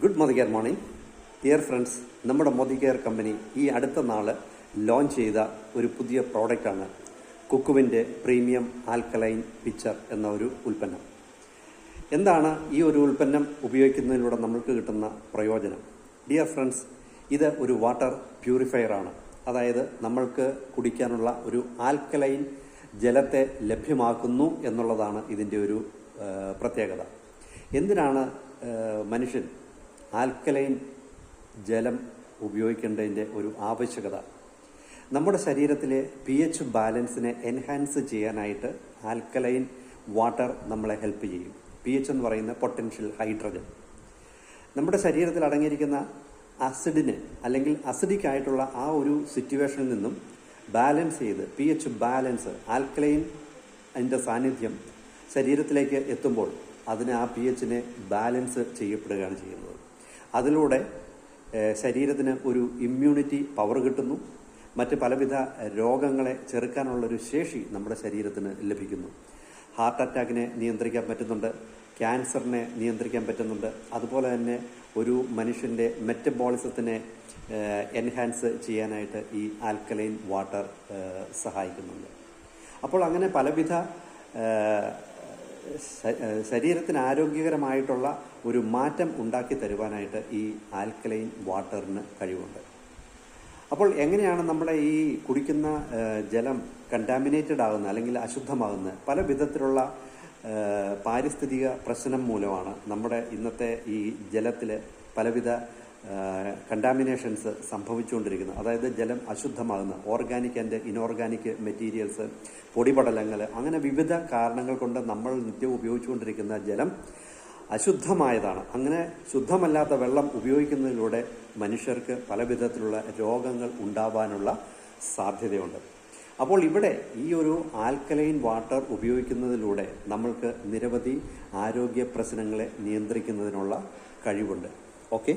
Good Modicare morning dear friends. നമ്മുടെ Modicare company ഈ അടുത്ത നാൾ ലോഞ്ച് ചെയ്ത ഒരു പുതിയ പ്രോഡക്റ്റാണ് കുക്കുവിൻ്റെ പ്രീമിയം ആൽക്കലൈൻ പിക്ചർ എന്ന ഒരു ഉൽപ്പന്നം. എന്താണ് ഈ ഒരു ഉൽപ്പന്നം ഉപയോഗിക്കുന്നതിലൂടെ നമ്മൾക്ക് കിട്ടുന്ന പ്രയോജനം? ഡിയർ ഫ്രണ്ട്സ്, ഇത് ഒരു വാട്ടർ പ്യൂരിഫയറാണ്. അതായത് നമ്മൾക്ക് കുടിക്കാനുള്ള ഒരു ആൽക്കലൈൻ ജലത്തെ ലഭ്യമാക്കുന്നു എന്നുള്ളതാണ് ഇതിൻ്റെ ഒരു പ്രത്യേകത. എന്തിനാണ് മനുഷ്യൻ ആൽക്കലൈൻ ജലം ഉപയോഗിക്കേണ്ടതിൻ്റെ ഒരു ആവശ്യകത? നമ്മുടെ ശരീരത്തിലെ pH ബാലൻസിനെ എൻഹാൻസ് ചെയ്യാനായിട്ട് ആൽക്കലൈൻ വാട്ടർ നമ്മളെ ഹെൽപ്പ് ചെയ്യും. pH എന്ന് പറയുന്ന പൊട്ടൻഷ്യൽ ഹൈഡ്രജൻ നമ്മുടെ ശരീരത്തിൽ അടങ്ങിയിരിക്കുന്ന ആസിഡിനെ അല്ലെങ്കിൽ അസിഡിക് ആയിട്ടുള്ള ആ ഒരു സിറ്റുവേഷനിൽ നിന്നും ബാലൻസ് ചെയ്ത് pH ബാലൻസ് ആൽക്കലൈൻ അതിൻ്റെ സാന്നിധ്യം ശരീരത്തിലേക്ക് എത്തുമ്പോൾ അതിന് ആ pHനെ ബാലൻസ് ചെയ്യപ്പെടുകയാണ് ചെയ്യുന്നത്. അതിലൂടെ ശരീരത്തിന് ഒരു ഇമ്മ്യൂണിറ്റി പവർ കിട്ടുന്നു. മറ്റ് പലവിധ രോഗങ്ങളെ ചെറുക്കാനുള്ളൊരു ശേഷി നമ്മുടെ ശരീരത്തിന് ലഭിക്കുന്നു. ഹാർട്ട് അറ്റാക്കിനെ നിയന്ത്രിക്കാൻ പറ്റുന്നുണ്ട്, ക്യാൻസറിനെ നിയന്ത്രിക്കാൻ പറ്റുന്നുണ്ട്. അതുപോലെ തന്നെ ഒരു മനുഷ്യൻ്റെ മെറ്റബോളിസത്തിനെ എൻഹാൻസ് ചെയ്യാനായിട്ട് ഈ ആൽക്കലൈൻ വാട്ടർ സഹായിക്കുന്നുണ്ട്. അപ്പോൾ അങ്ങനെ പലവിധ ശരീരത്തിന് ആരോഗ്യകരമായിട്ടുള്ള ഒരു മാറ്റം ഉണ്ടാക്കി തരുവാനായിട്ട് ഈ ആൽക്കലൈൻ വാട്ടറിന് കഴിവുണ്ട്. അപ്പോൾ എങ്ങനെയാണ് നമ്മുടെ ഈ കുടിക്കുന്ന ജലം കണ്ടാമിനേറ്റഡ് ആകുന്നത് അല്ലെങ്കിൽ അശുദ്ധമാകുന്നത്? പല വിധത്തിലുള്ള പാരിസ്ഥിതിക പ്രശ്നം മൂലമാണ് നമ്മുടെ ഇന്നത്തെ ഈ ജലത്തിൽ പലവിധ കണ്ടാമിനേഷൻസ് സംഭവിച്ചുകൊണ്ടിരിക്കുന്നത്. അതായത് ജലം അശുദ്ധമാകുന്ന ഓർഗാനിക് ആൻഡ് ഇനോർഗാനിക് മെറ്റീരിയൽസ്, പൊടിപടലങ്ങൾ, അങ്ങനെ വിവിധ കാരണങ്ങൾ കൊണ്ട് നമ്മൾ നിത്യവും ഉപയോഗിച്ചുകൊണ്ടിരിക്കുന്ന ജലം അശുദ്ധമായതാണ്. അങ്ങനെ ശുദ്ധമല്ലാത്ത വെള്ളം ഉപയോഗിക്കുന്നതിലൂടെ മനുഷ്യർക്ക് പല വിധത്തിലുള്ള രോഗങ്ങൾ ഉണ്ടാവാനുള്ള സാധ്യതയുണ്ട്. അപ്പോൾ ഇവിടെ ഈ ഒരു ആൽക്കലൈൻ വാട്ടർ ഉപയോഗിക്കുന്നതിലൂടെ നമ്മൾക്ക് നിരവധി ആരോഗ്യ പ്രശ്നങ്ങളെ നിയന്ത്രിക്കുന്നതിനുള്ള കഴിവുണ്ട്. ഓക്കെ.